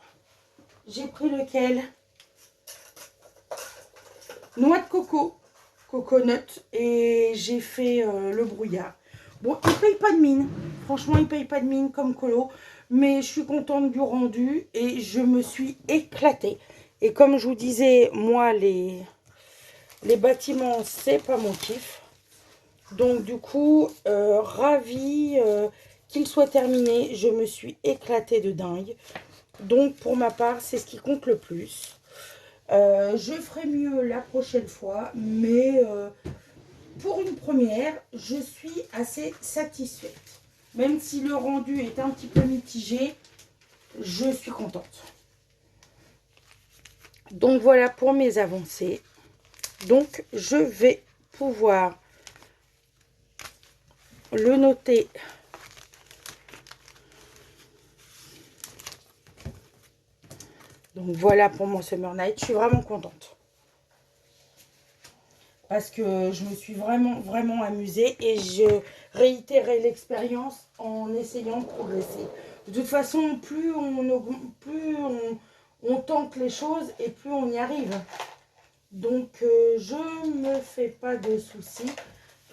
J'ai pris lequel? Noix de coco. Coconut. Et j'ai fait le brouillard. Bon, il paye pas de mine. Franchement, il paye pas de mine comme colo. Mais je suis contente du rendu. Et je me suis éclatée. Et comme je vous disais, moi, les bâtiments, c'est pas mon kiff. Donc, du coup, ravie qu'il soit terminé. Je me suis éclatée de dingue. Donc, pour ma part, c'est ce qui compte le plus. Je ferai mieux la prochaine fois, mais pour une première, je suis assez satisfaite. Même si le rendu est un petit peu mitigé, je suis contente. Donc voilà pour mes avancées. Donc je vais pouvoir le noter. Donc voilà pour mon Summer Night. Je suis vraiment contente. Parce que je me suis vraiment amusée. Et je réitérais l'expérience en essayant de progresser. De toute façon, plus on tente les choses et plus on y arrive. Donc je ne me fais pas de soucis.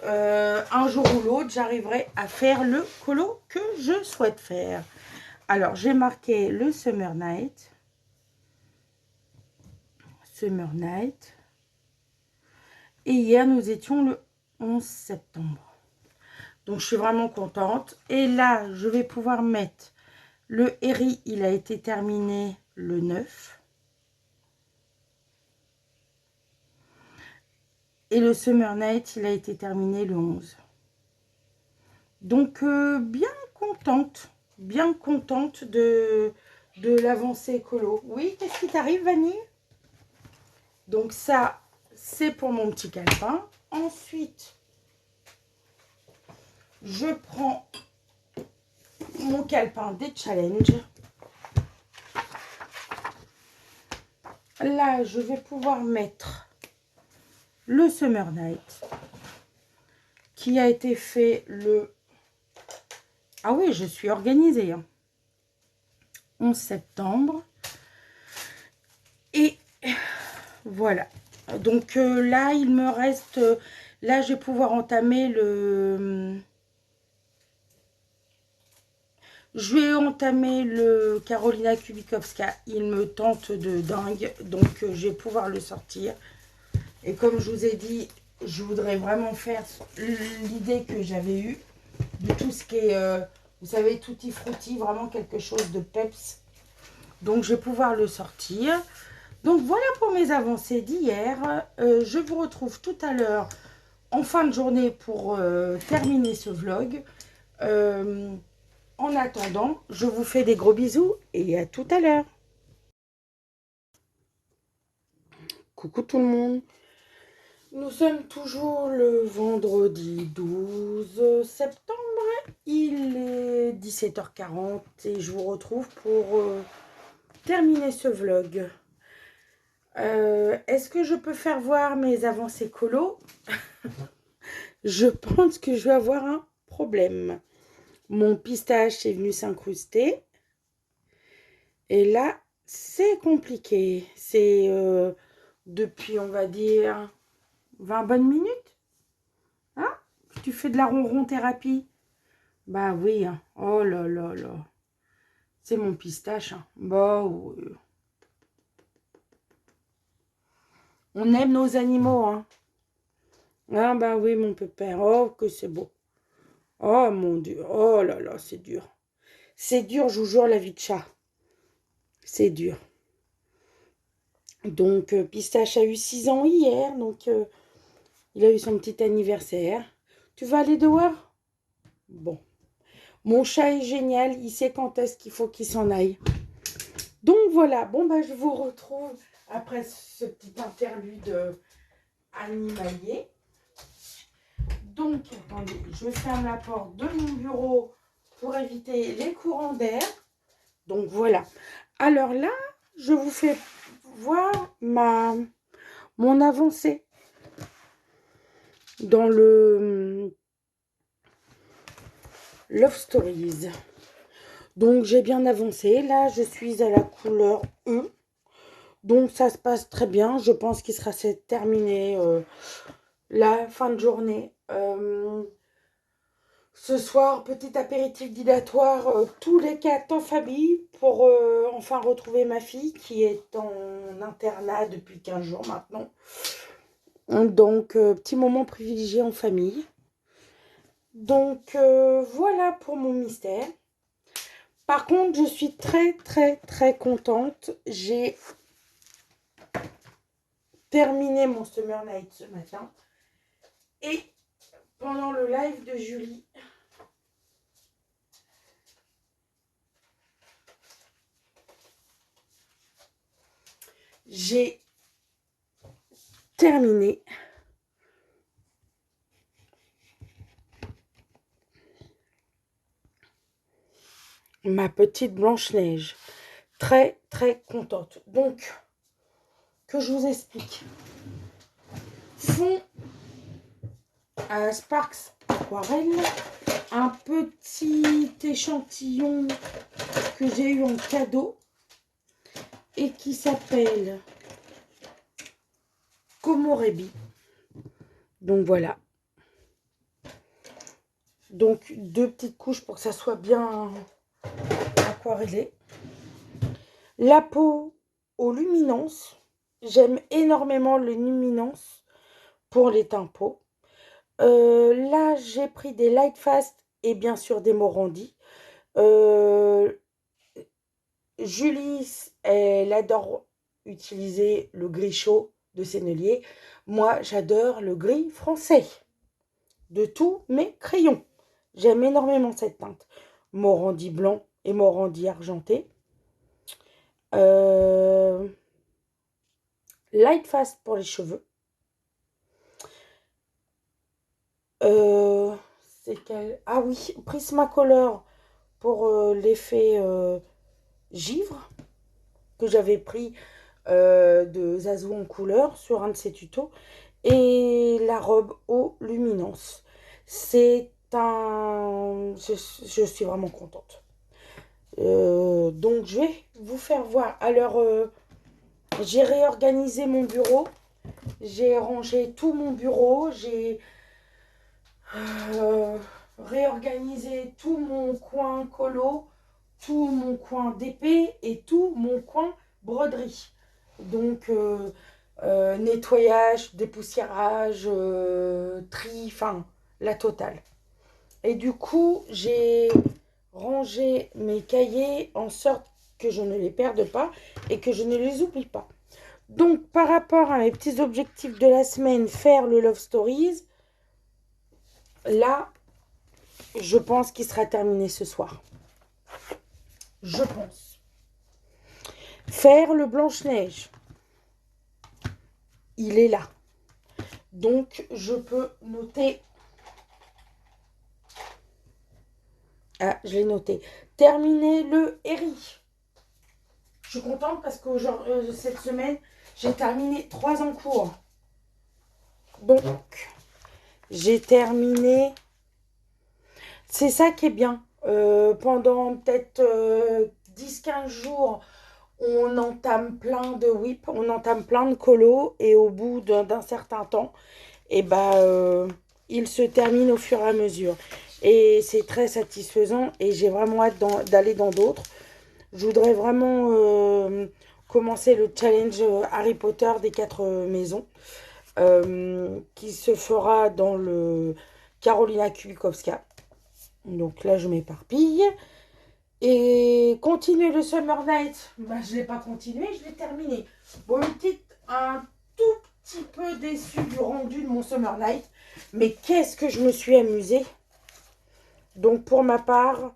Un jour ou l'autre, j'arriverai à faire le colo que je souhaite faire. Alors, j'ai marqué le Summer Night. Summer Night. Et hier, nous étions le 11 septembre. Donc, je suis vraiment contente. Et là, je vais pouvoir mettre le Harry. Il a été terminé le 9. Et le Summer Night, il a été terminé le 11. Donc, bien contente. Bien contente de l'avancée écolo. Oui, qu'est-ce qui t'arrive, Vanille? Donc ça, c'est pour mon petit calepin. Ensuite, je prends mon calepin des challenges. Là, je vais pouvoir mettre le Summer Night qui a été fait le... Ah oui, je suis organisée. Hein. 11 septembre. Et voilà. Donc là, il me reste... là, je vais pouvoir entamer le... Je vais entamer le Karolina Kubikowska. Il me tente de dingue. Donc, je vais pouvoir le sortir. Et comme je vous ai dit, je voudrais vraiment faire l'idée que j'avais eue. De tout ce qui est, vous savez, tutti frutti. Vraiment quelque chose de peps. Donc, je vais pouvoir le sortir. Donc, voilà pour mes avancées d'hier. Je vous retrouve tout à l'heure en fin de journée pour terminer ce vlog. En attendant, je vous fais des gros bisous et à tout à l'heure. Coucou tout le monde. Nous sommes toujours le vendredi 12 septembre. Il est 17h40 et je vous retrouve pour terminer ce vlog. Est-ce que je peux faire voir mes avancées colo? Je pense que je vais avoir un problème. Mon pistache est venu s'incruster. Et là, c'est compliqué. C'est depuis, on va dire, 20 bonnes minutes. Hein? Tu fais de la ronron thérapie? Bah oui. Hein. Oh là là là. C'est mon pistache. Hein. Bah oui. On aime nos animaux. Hein. Ah bah oui, mon pépère. Oh, que c'est beau. Oh mon Dieu. Oh là là, c'est dur. C'est dur, je vous jure, la vie de chat. C'est dur. Donc, Pistache a eu 6 ans hier. Donc, il a eu son petit anniversaire. Tu vas aller dehors? Bon. Mon chat est génial. Il sait quand est-ce qu'il faut qu'il s'en aille. Donc, voilà. Bon, bah, je vous retrouve après ce petit interlude animalier. Donc, attendez, je ferme la porte de mon bureau pour éviter les courants d'air. Donc, voilà. Alors là, je vous fais voir mon avancée dans le Love Stories. Donc, j'ai bien avancé. Là, je suis à la couleur E. Donc, ça se passe très bien. Je pense qu'il sera terminé la fin de journée. Ce soir, petit apéritif dilatoire, tous les 4 en famille pour enfin retrouver ma fille qui est en internat depuis 15 jours maintenant. Donc, petit moment privilégié en famille. Donc, voilà pour mon mystère. Par contre, je suis très, très, très contente. J'ai terminé mon Summer Night ce matin. Et pendant le live de Julie, j'ai terminé ma petite Blanche-Neige. Très, très contente. Donc, que je vous explique. Fond à Sparks Aquarelle. Un petit échantillon que j'ai eu en cadeau et qui s'appelle Komorebi. Donc voilà. Donc 2 petites couches pour que ça soit bien aquarellé. La peau aux luminances. J'aime énormément les luminances pour les teints peau. Là, j'ai pris des Light Fast et bien sûr des Morandi. Julie, elle adore utiliser le gris chaud de Sennelier. Moi, j'adore le gris français de tous mes crayons. J'aime énormément cette teinte. Morandi blanc et Morandi argenté. Light Fast pour les cheveux. C'est quel... Ah oui, Prismacolor pour l'effet givre que j'avais pris de Zazou en couleur sur un de ses tutos. Et la robe aux luminances. C'est un... Je suis vraiment contente. Donc je vais vous faire voir. Alors j'ai réorganisé mon bureau. J'ai rangé tout mon bureau. J'ai réorganisé tout mon coin colo, tout mon coin d'épée et tout mon coin broderie. Donc nettoyage, dépoussiérage, tri, enfin la totale. Et du coup, j'ai rangé mes cahiers en sorte que je ne les perde pas et que je ne les oublie pas. Donc, par rapport à mes petits objectifs de la semaine, faire le Love Stories, là, je pense qu'il sera terminé ce soir. Je pense. Faire le Blanche-Neige, il est là. Donc, je peux noter... Ah, je l'ai noté. Terminer le Harry. Je suis contente parce que cette semaine, j'ai terminé 3 en cours. Donc, j'ai terminé. C'est ça qui est bien. Pendant peut-être 10-15 jours, on entame plein de whip, on entame plein de colos. Et au bout d'un certain temps, et il se termine au fur et à mesure. Et c'est très satisfaisant et j'ai vraiment hâte d'aller dans d'autres. Je voudrais vraiment commencer le challenge Harry Potter des 4 maisons qui se fera dans le Karolina Kubikowska. Donc là, je m'éparpille. Et continuer le Summer Night, je ne l'ai pas continué, je l'ai terminé. Bon, un tout petit peu déçu du rendu de mon Summer Night. Mais qu'est-ce que je me suis amusée. Donc pour ma part,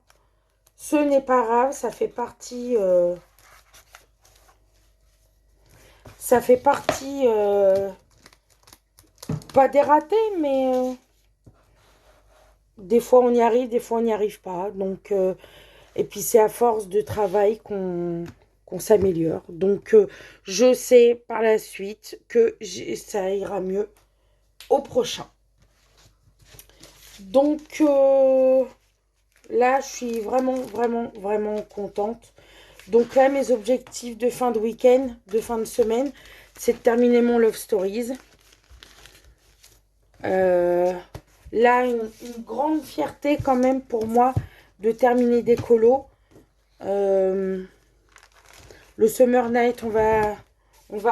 ce n'est pas grave, ça fait partie... pas des ratés, mais des fois on y arrive, des fois on n'y arrive pas. Donc, et puis c'est à force de travail qu'on s'améliore. Donc je sais par la suite que ça ira mieux au prochain. Donc là, je suis vraiment, vraiment, vraiment contente. Donc là, mes objectifs de fin de week-end, de fin de semaine, c'est de terminer mon Love Stories. Là, une grande fierté quand même pour moi de terminer des colos. Le Summer Night, on va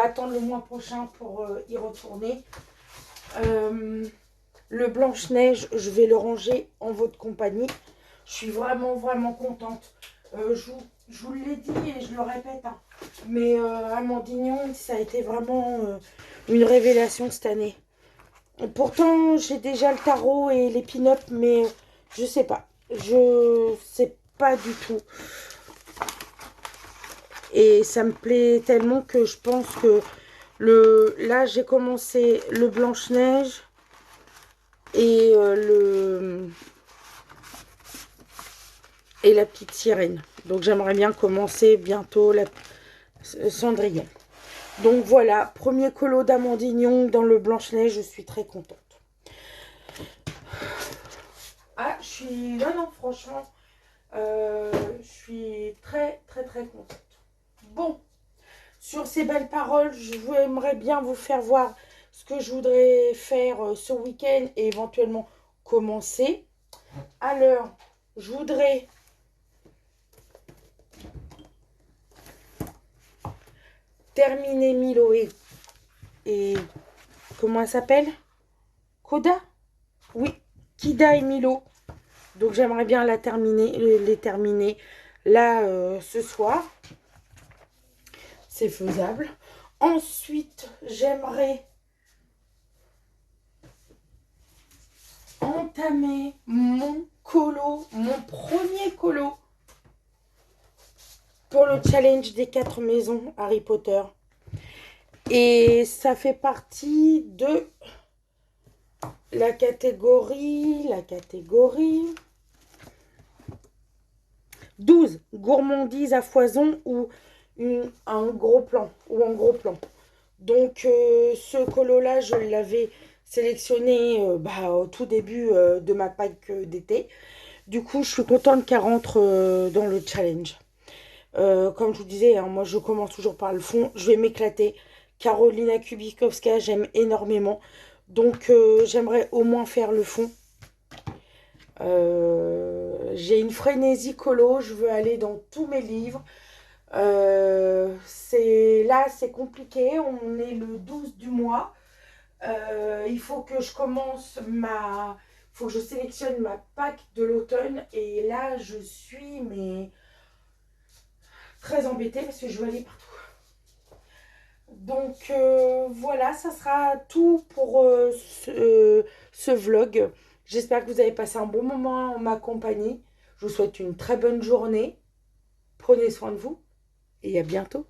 attendre le mois prochain pour y retourner. Le Blanche-Neige, je vais le ranger en votre compagnie. Je suis vraiment, vraiment contente Je vous l'ai dit et je le répète, hein, mais Amandignon, ça a été vraiment une révélation cette année. Pourtant, j'ai déjà le tarot et les pin-up, mais je sais pas. Je sais pas du tout. Et ça me plaît tellement que je pense que là, j'ai commencé le Blanche-Neige et la petite sirène. Donc, j'aimerais bien commencer bientôt la Cendrillon. Donc, voilà, premier colo d'Amandignon dans le Blanche-Neige. Je suis très contente. Ah, je suis... Non, non, franchement, je suis très, très, très contente. Bon, sur ces belles paroles, j'aimerais bien vous faire voir ce que je voudrais faire ce week-end et éventuellement commencer. Alors, je voudrais terminer Milo et comment elle s'appelle? Koda? Oui, Kida et Milo. Donc j'aimerais bien les terminer là ce soir. C'est faisable. Ensuite, j'aimerais entamer mon colo, mon premier colo pour le challenge des 4 maisons Harry Potter. Et ça fait partie de la catégorie 12, gourmandise à foison ou un gros plan. Donc ce colo-là, je l'avais sélectionné au tout début de ma pack d'été. Du coup, je suis contente qu'elle rentre dans le challenge. Comme je vous disais, hein, moi je commence toujours par le fond. Je vais m'éclater. Karolina Kubikowska, j'aime énormément. Donc j'aimerais au moins faire le fond. J'ai une frénésie colo. Je veux aller dans tous mes livres. Là, c'est compliqué. On est le 12 du mois. Il faut que je commence faut que je sélectionne ma pack de l'automne. Et là, je suis très embêtée parce que je veux aller partout. Donc voilà, ça sera tout pour ce vlog. J'espère que vous avez passé un bon moment en ma compagnie. Je vous souhaite une très bonne journée. Prenez soin de vous et à bientôt.